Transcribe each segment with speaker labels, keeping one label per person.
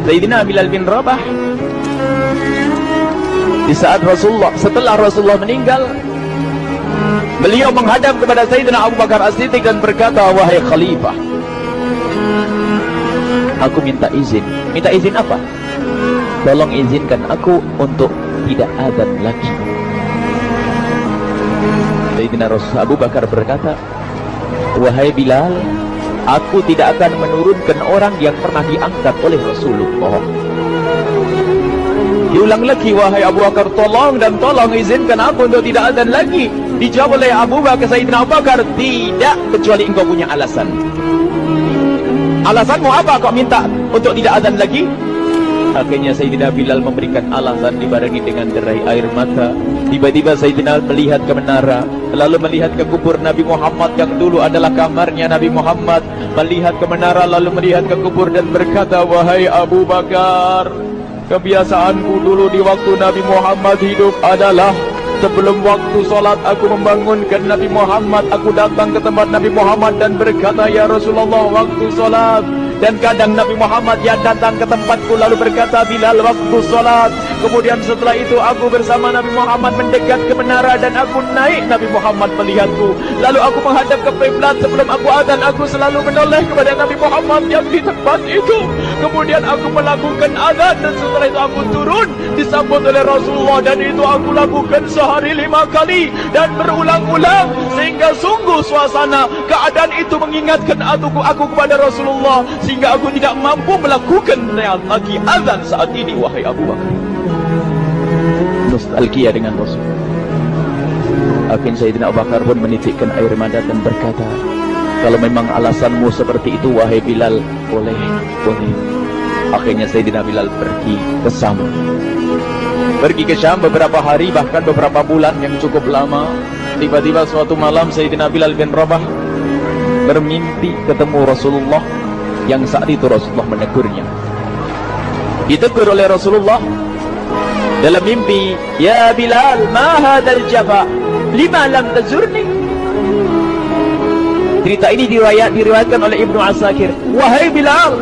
Speaker 1: Sayyidina Bilal bin Rabah di saat setelah Rasulullah meninggal, beliau menghadap kepada Sayyidina Abu Bakar As-Siddiq dan berkata, wahai khalifah, aku minta izin. Minta izin apa? Tolong izinkan aku untuk tidak adzan lagi. Sayyidina Abu Bakar berkata, wahai Bilal, aku tidak akan menurunkan orang yang pernah diangkat oleh Rasulullah. Diulang lagi, wahai Abu Bakar, tolong dan tolong izinkan aku untuk tidak adzan lagi. Dijawab oleh Abu Bakar, Sayyidina Abu Bakar, tidak, kecuali engkau punya alasan. Alasanmu apa kau minta untuk tidak adzan lagi? Akhirnya Sayyidina Bilal memberikan alasan dibarengi dengan derai air mata. Tiba-tiba Sayyidina melihat ke menara, lalu melihat ke kubur Nabi Muhammad yang dulu adalah kamarnya Nabi Muhammad. Melihat ke menara lalu melihat ke kubur dan berkata, wahai Abu Bakar, kebiasaanku dulu di waktu Nabi Muhammad hidup adalah sebelum waktu sholat aku membangunkan Nabi Muhammad. Aku datang ke tempat Nabi Muhammad dan berkata, ya Rasulullah, waktu sholat. Dan kadang Nabi Muhammad yang datang ke tempatku lalu berkata, Bilal, waktu sholat. Kemudian setelah itu aku bersama Nabi Muhammad mendekat ke menara dan aku naik. Nabi Muhammad melihatku, lalu aku menghadap ke qiblat. Sebelum aku adzan, aku selalu menoleh kepada Nabi Muhammad yang di tempat itu. Kemudian aku melakukan adzan dan setelah itu aku turun disambut oleh Rasulullah, dan itu aku lakukan sehari 5 kali dan berulang-ulang, sehingga sungguh suasana keadaan itu mengingatkan aku kepada Rasulullah, sehingga aku tidak mampu melakukan lagi azan saat ini. Wahai Abu Bakar, nostalgia dengan Rasul. Akhirnya Sayyidina Abu Bakar pun menitikkan air mata dan berkata, kalau memang alasanmu seperti itu wahai Bilal, boleh. Akhirnya Sayyidina Bilal pergi ke Syam beberapa hari, bahkan beberapa bulan yang cukup lama. Tiba-tiba suatu malam Sayyidina Bilal bin Rabah bermimpi ketemu Rasulullah, yang saat itu Rasulullah menegurnya. Ditegur oleh Rasulullah dalam mimpi, ya Bilal, ma hadzal jafa, lima lam tazurni. Cerita ini diriwayatkan oleh Ibnu Asakir. Wahai Bilal,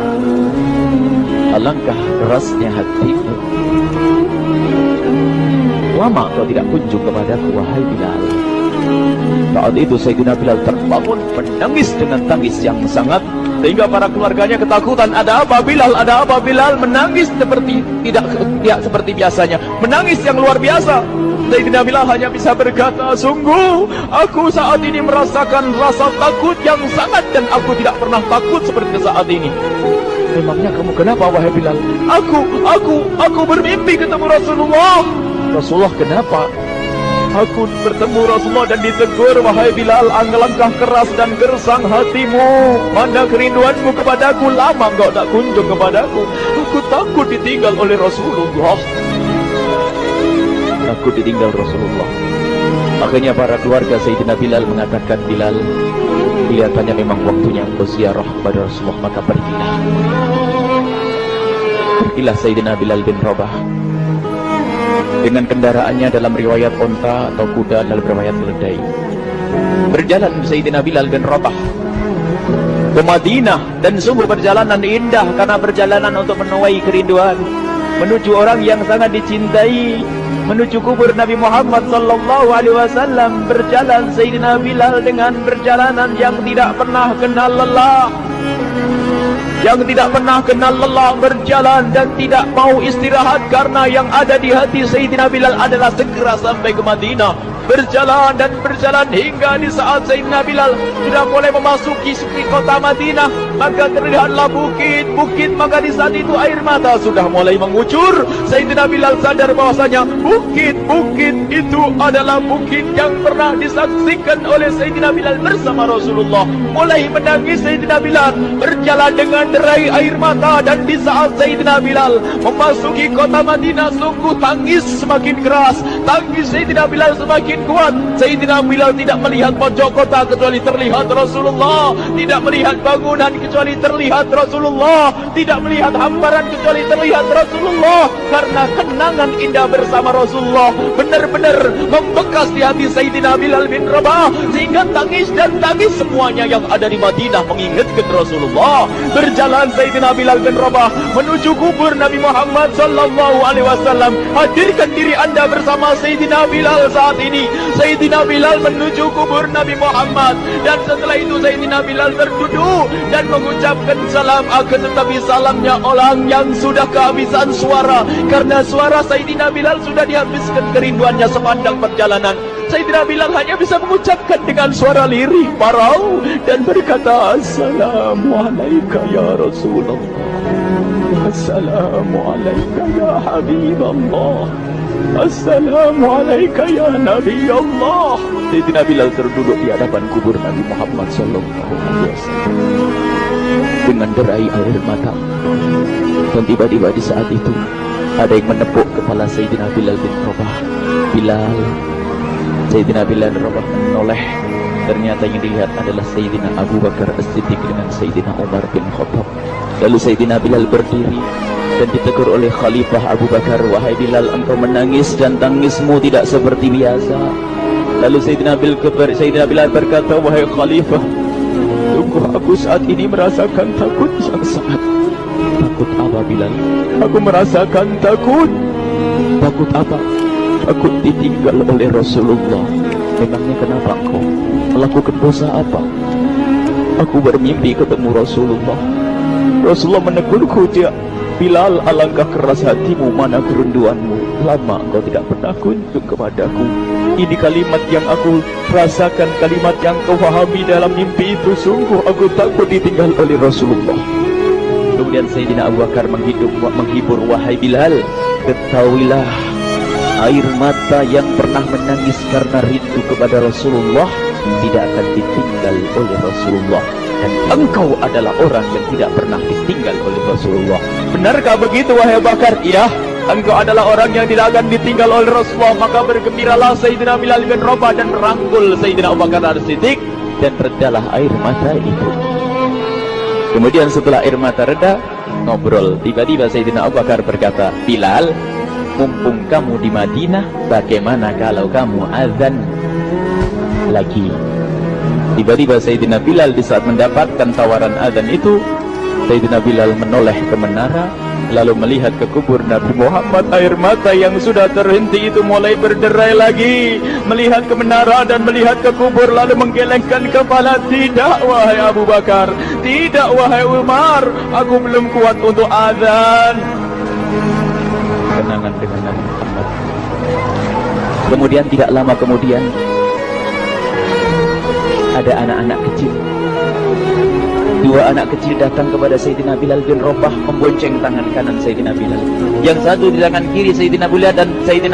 Speaker 1: alangkah kerasnya hatimu, lama kau tidak kunjung kepadaku wahai Bilal. Saat itu Sayyidina Bilal terbangun menangis dengan tangis yang sangat, sehingga para keluarganya ketakutan. Ada apa Bilal? Ada apa Bilal? Menangis seperti tidak seperti biasanya, menangis yang luar biasa. Sayyidina Bilal hanya bisa berkata, sungguh aku saat ini merasakan rasa takut yang sangat, dan aku tidak pernah takut seperti saat ini. Memangnya kamu kenapa wahai Bilal? Aku bermimpi ketemu Rasulullah. Rasulullah, kenapa? Aku bertemu Rasulullah dan ditegur, wahai Bilal, alangkah keras dan gersang hatimu, mana kerinduanmu kepadaku, lama engkau tak kunjung kepadaku. Aku takut ditinggal oleh Rasulullah. Aku ditinggal Rasulullah. Akhirnya para keluarga Sayyidina Bilal mengatakan, Bilal, kelihatannya memang waktunya engkau ziarah kepada Rasulullah, maka pergilah. Pergilah Sayyidina Bilal bin Rabah dengan kendaraannya, dalam riwayat onta atau kuda, dalam riwayat keledai. Berjalan Sayyidina Bilal bin Rabah ke Madinah, dan sungguh perjalanan indah karena perjalanan untuk menuai kerinduan, menuju orang yang sangat dicintai, menuju kubur Nabi Muhammad sallallahu alaihi wasallam. Berjalan Sayyidina Bilal dengan perjalanan yang tidak pernah kenal lelah, berjalan dan tidak mau istirahat, karena yang ada di hati Sayyidina Bilal adalah segera sampai ke Madinah. Berjalan dan berjalan hingga di saat Sayyidina Bilal sudah mulai memasuki kota Madinah, maka terlihatlah bukit-bukit. Maka di saat itu air mata sudah mulai mengucur. Sayyidina Bilal sadar bahwasanya bukit-bukit itu adalah bukit yang pernah disaksikan oleh Sayyidina Bilal bersama Rasulullah. Mulai menangis Sayyidina Bilal, berjalan dengan derai air mata. Dan di saat Sayyidina Bilal memasuki kota Madinah, sungguh tangis semakin keras, tangis Sayyidina Bilal semakin semakin kuat. Sayyidina Bilal tidak melihat pojok kota kecuali terlihat Rasulullah, tidak melihat bangunan kecuali terlihat Rasulullah, tidak melihat hamparan kecuali terlihat Rasulullah. Karena kenangan indah bersama Rasulullah benar-benar membekas di hati Sayyidina Bilal bin Rabah, sehingga tangis dan tangis semuanya yang ada di Madinah mengingatkan Rasulullah. Berjalan Sayyidina Bilal bin Rabah menuju kubur Nabi Muhammad sallallahu alaihi wasallam. Hadirkan diri Anda bersama Sayyidina Bilal saat ini. Sayyidina Bilal menuju kubur Nabi Muhammad, dan setelah itu Sayyidina Bilal terduduk dan mengucapkan salam, akan tetapi salamnya orang yang sudah kehabisan suara, karena suara Sayyidina Bilal sudah dihabiskan kerinduannya sepanjang perjalanan. Sayyidina Bilal hanya bisa mengucapkan dengan suara lirih parau dan berkata, Assalamualaikum ya Rasulullah, Assalamualaikum ya Habiballah, Assalamualaikum ya Nabi Allah. Sayyidina Bilal terduduk di hadapan kubur Nabi Muhammad sallallahu alaihi wasallam dengan derai air mata. Dan tiba-tiba di saat itu ada yang menepuk kepala Sayyidina Bilal bin Rabah. Bilal. Sayyidina Bilal bin Rabah menoleh. Ternyata yang dilihat adalah Sayyidina Abu Bakar As-Siddiq dengan Sayyidina Umar bin Khattab. Lalu Sayyidina Bilal berdiri dan ditegur oleh Khalifah Abu Bakar, wahai Bilal, engkau menangis dan tangismu tidak seperti biasa. Lalu Sayyidina Bilal berkata, wahai Khalifah, sungguh aku saat ini merasakan takut yang sangat. Takut apa Bilal? Aku merasakan takut. Takut apa? Takut ditinggal oleh Rasulullah. Memangnya kenapa engkau melakukan dosa apa? Aku bermimpi ketemu Rasulullah. Rasulullah menegurku, dia, Bilal, alangkah keras hatimu, mana kerinduanmu. Lama engkau tidak pernah kunjung kepadaku. Ini kalimat yang aku rasakan, kalimat yang kau fahami dalam mimpi itu. Sungguh aku takut ditinggal oleh Rasulullah. Kemudian Sayyidina Abu Bakar menghibur, wahai Bilal, ketahuilah, air mata yang pernah menangis karena rindu kepada Rasulullah tidak akan ditinggal oleh Rasulullah. Dan engkau adalah orang yang tidak pernah ditinggal oleh Rasulullah. Benarkah begitu wahai Abu Bakar? Iya, engkau adalah orang yang tidak akan ditinggal oleh Rasulullah. Maka bergembiralah Sayyidina Bilal bin Rabah dan merangkul Sayyidina Abu Bakar As-Siddiq, dan redalah air mata itu. Kemudian setelah air mata reda, ngobrol. Tiba-tiba Sayyidina Abu Bakar berkata, Bilal, mumpung kamu di Madinah, bagaimana kalau kamu azan lagi? Tiba-tiba Sayyidina Bilal di saat mendapatkan tawaran azan itu, Sayyidina Bilal menoleh ke menara, lalu melihat ke kubur Nabi Muhammad. Air mata yang sudah terhenti itu mulai berderai lagi. Melihat ke menara dan melihat ke kubur, lalu menggelengkan kepala. Tidak wahai Abu Bakar, tidak wahai Umar, aku belum kuat untuk azan. Kenangan dengan Nabi Muhammad. Kemudian tidak lama kemudian ada anak-anak kecil. Dua anak kecil datang kepada Sayyidina Bilal bin Rabah, membonceng tangan kanan Sayyidina Bilal. Yang satu di tangan kiri Sayyidina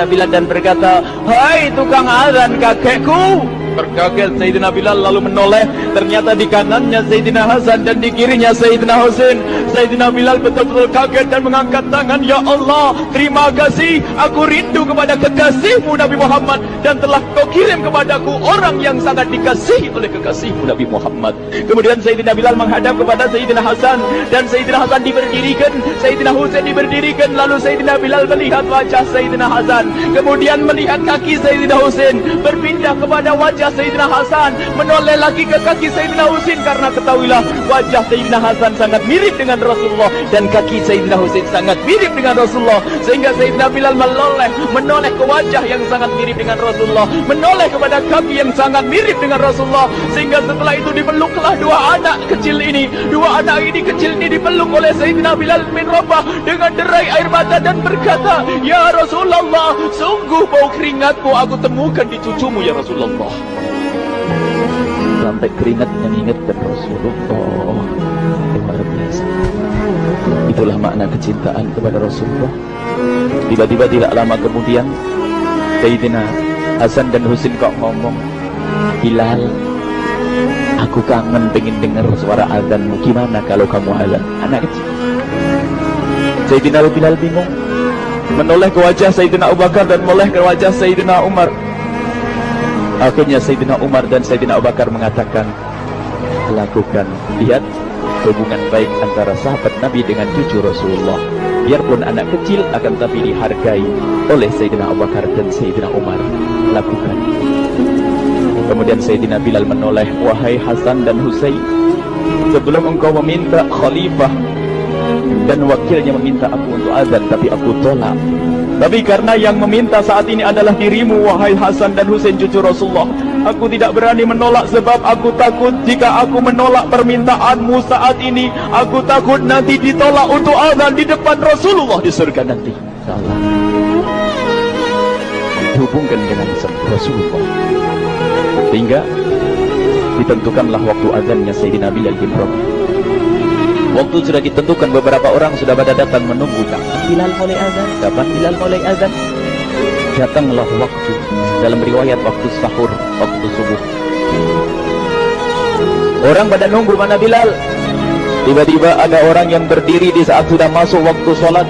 Speaker 1: Bilal dan berkata, hai tukang azan kakekku. Terkaget Sayyidina Bilal lalu menoleh. Ternyata di kanannya Sayyidina Hasan dan di kirinya Sayyidina Husain. Sayyidina Bilal betul-betul kaget dan mengangkat tangan. Ya Allah, terima kasih, aku rindu kepada kekasihmu Nabi Muhammad, dan telah kau kirim kepadaku orang yang sangat dikasihi oleh kekasihmu Nabi Muhammad. Kemudian Sayyidina Bilal menghadap kepada Sayyidina Hasan, dan Sayyidina Hasan diberdirikan, Sayyidina Husain diberdirikan. Lalu Sayyidina Bilal melihat wajah Sayyidina Hasan, kemudian melihat kaki Sayyidina Husain, berpindah kepada wajah Sayyidina Hasan, menoleh lagi ke kaki Sayyidina Husain, karena ketahuilah wajah Sayyidina Hasan sangat mirip dengan Rasulullah dan kaki Sayyidina Husain sangat mirip dengan Rasulullah, sehingga Sayyidina Bilal menoleh ke wajah yang sangat mirip dengan Rasulullah, menoleh kepada kaki yang sangat mirip dengan Rasulullah, sehingga setelah itu dipeluklah dua anak kecil ini dipeluk oleh Sayyidina Bilal bin Rabah dengan derai air mata dan berkata, ya Rasulullah, sungguh bau keringatmu aku temukan di cucumu ya Rasulullah. Sampai keringat mengingatkan Rasulullah. Luar biasa. Itulah makna kecintaan kepada Rasulullah. Tiba-tiba tidak lama kemudian Sayyidina Hasan dan Husain kok ngomong, Bilal, aku kangen pengen dengar suara azanmu. Gimana kalau kamu azan? Anak kecil. Sayyidina Bilal bingung, menoleh ke wajah Sayyidina Abu Bakar dan menoleh ke wajah Sayyidina Umar. Akhirnya Sayyidina Umar dan Sayyidina Abu Bakar mengatakan, lakukan. Lihat hubungan baik antara sahabat Nabi dengan cucu Rasulullah. Biarpun anak kecil akan tapi dihargai oleh Sayyidina Abu Bakar dan Sayyidina Umar. Lakukan. Kemudian Sayyidina Bilal menoleh, wahai Hasan dan Husain, sebelum engkau meminta khalifah dan wakilnya meminta aku untuk azan, tapi aku tolak. Tapi karena yang meminta saat ini adalah dirimu, wahai Hasan dan Husain cucu Rasulullah, aku tidak berani menolak sebab aku takut jika aku menolak permintaanmu saat ini, aku takut nanti ditolak untuk azan di depan Rasulullah di surga nanti. Salah. Hubungkan dengan Rasulullah. Sehingga ditentukanlah waktu azannya Sayyidina Bilal bin Rabah. Waktu sudah ditentukan, beberapa orang sudah pada datang menunggu. Kapan Bilal mulai azan? Kapan Bilal mulai azan? Datanglah waktu. Dalam riwayat waktu sahur, waktu subuh. Orang pada nunggu mana Bilal. Tiba-tiba ada orang yang berdiri di saat sudah masuk waktu sholat.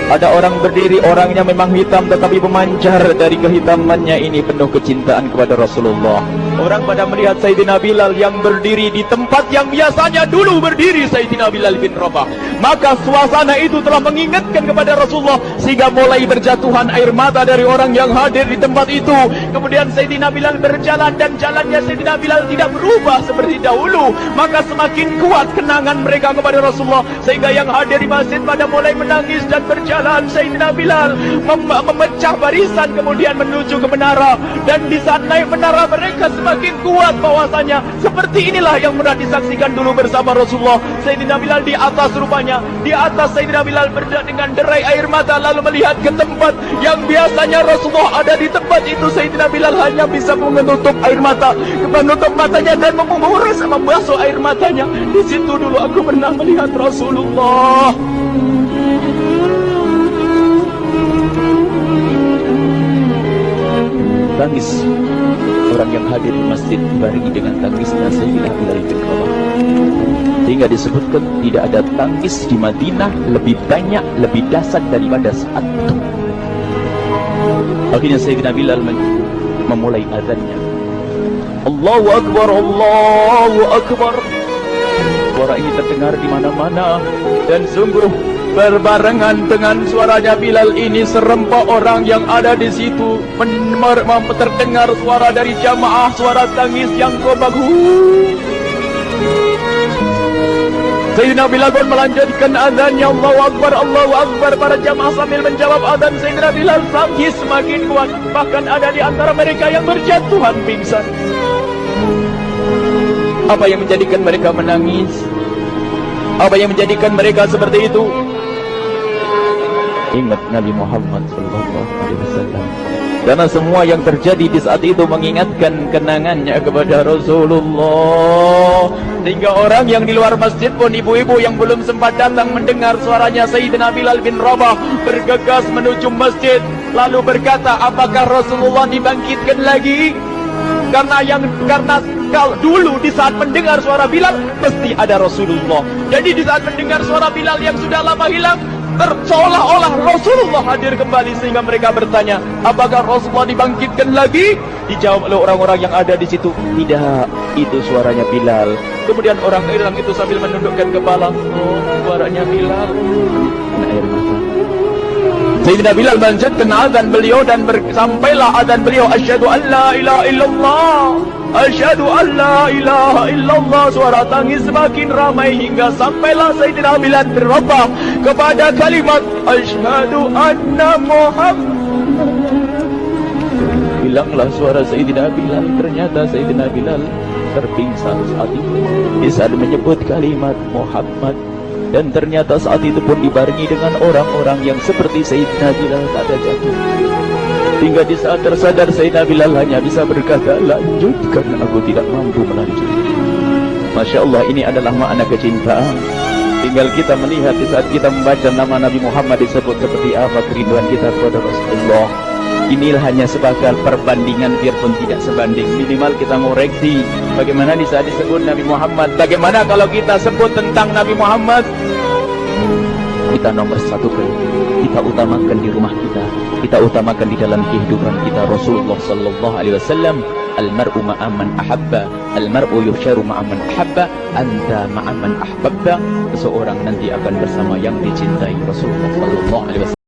Speaker 1: Ada orang berdiri, orangnya memang hitam tetapi memancar dari kehitamannya ini penuh kecintaan kepada Rasulullah. Orang pada melihat Sayyidina Bilal yang berdiri di tempat yang biasanya dulu berdiri Sayyidina Bilal bin Rabah. Maka suasana itu telah mengingatkan kepada Rasulullah sehingga mulai berjatuhan air mata dari orang yang hadir di tempat itu. Kemudian Sayyidina Bilal berjalan dan jalannya Sayyidina Bilal tidak berubah seperti dahulu. Maka semakin kuat kenangan mereka kepada Rasulullah sehingga yang hadir di masjid pada mulai menangis dan berjalan. Sayyidina Bilal memecah barisan kemudian menuju ke menara, dan di saat naik menara mereka semakin kuat bahwasanya seperti inilah yang pernah disaksikan dulu bersama Rasulullah. Sayyidina Bilal di atas rupanya, di atas Sayyidina Bilal dengan derai air mata lalu melihat ke tempat yang biasanya Rasulullah ada di tempat itu. Sayyidina Bilal hanya bisa menutup air mata, menutup matanya dan memuras membasuh air matanya. Di situ dulu aku pernah melihat Rasulullah. Tangis orang yang hadir di masjid dibarengi dengan tangisnya Sayyidina Bilal bin Rabah. Sehingga disebutkan tidak ada tangis di Madinah lebih banyak, lebih dahsyat daripada saat itu. Akhirnya Sayyidina Bilal memulai azannya. Allahu Akbar, Allahu Akbar. Suara ini terdengar di mana-mana dan sungguh berbarengan dengan suaranya Bilal ini serempak orang yang ada di situ terdengar suara dari jamaah, suara tangis yang bagus. Sayyidina Bilal pun melanjutkan azannya, Allahu Akbar, Allahu Akbar. Para jamaah sambil menjawab azan Sayyidina Bilal tangis semakin kuat. Bahkan ada di antara mereka yang berjatuhan pingsan. Apa yang menjadikan mereka menangis? Apa yang menjadikan mereka seperti itu? Ingat Nabi Muhammad SAW. Karena semua yang terjadi di saat itu mengingatkan kenangannya kepada Rasulullah. Sehingga orang yang di luar masjid pun, ibu-ibu yang belum sempat datang mendengar suaranya Sayyidina Bilal bin Rabah bergegas menuju masjid lalu berkata, apakah Rasulullah dibangkitkan lagi? Karena dulu di saat mendengar suara Bilal mesti ada Rasulullah. Jadi di saat mendengar suara Bilal yang sudah lama hilang, seolah-olah Rasulullah hadir kembali. Sehingga mereka bertanya, apakah Rasulullah dibangkitkan lagi? Dijawab oleh orang-orang yang ada di situ, tidak, itu suaranya Bilal. Kemudian orang itu sambil menundukkan kepala, oh, suaranya Bilal. Kena air mata. Sayyidina Bilal melanjutkan azan beliau dan sampailah azan beliau, asyhadu an la ilaha illallah, asyhadu an la ilaha illallah. Suara tangis semakin ramai hingga sampailah Sayyidina Bilal bin Rabah kepada kalimat asyhadu anna Muhammad. Hilanglah suara Sayyidina Bilal. Ternyata Sayyidina Bilal terpingsan saat itu di saat menyebut kalimat Muhammad. Dan ternyata saat itu pun dibarengi dengan orang-orang yang seperti Sayyidina Bilal tak ada jatuh. Hingga di saat tersadar Sayyidina Bilal hanya bisa berkata, lanjutkan, aku tidak mampu melanjutkan. Masya Allah, ini adalah makna kecintaan. Tinggal kita melihat di saat kita membaca nama Nabi Muhammad disebut seperti apa kerinduan kita kepada Rasulullah. Inilah hanya sebagai perbandingan, biarpun tidak sebanding. Minimal kita ngoreksi bagaimana di saat disebut Nabi Muhammad. Bagaimana kalau kita sebut tentang Nabi Muhammad? Kita nomor satu, kita utamakan di rumah kita, kita utamakan di dalam kehidupan kita Rasulullah Sallallahu Alaihi Wasallam. Al-mar'u ma'aman ahabba, al-mar'u yuhsyaru ma'aman ahabba, anta ma'aman ahbabta. Seseorang nanti akan bersama yang dicintai. Rasulullah sallallahu alaihi wasallam.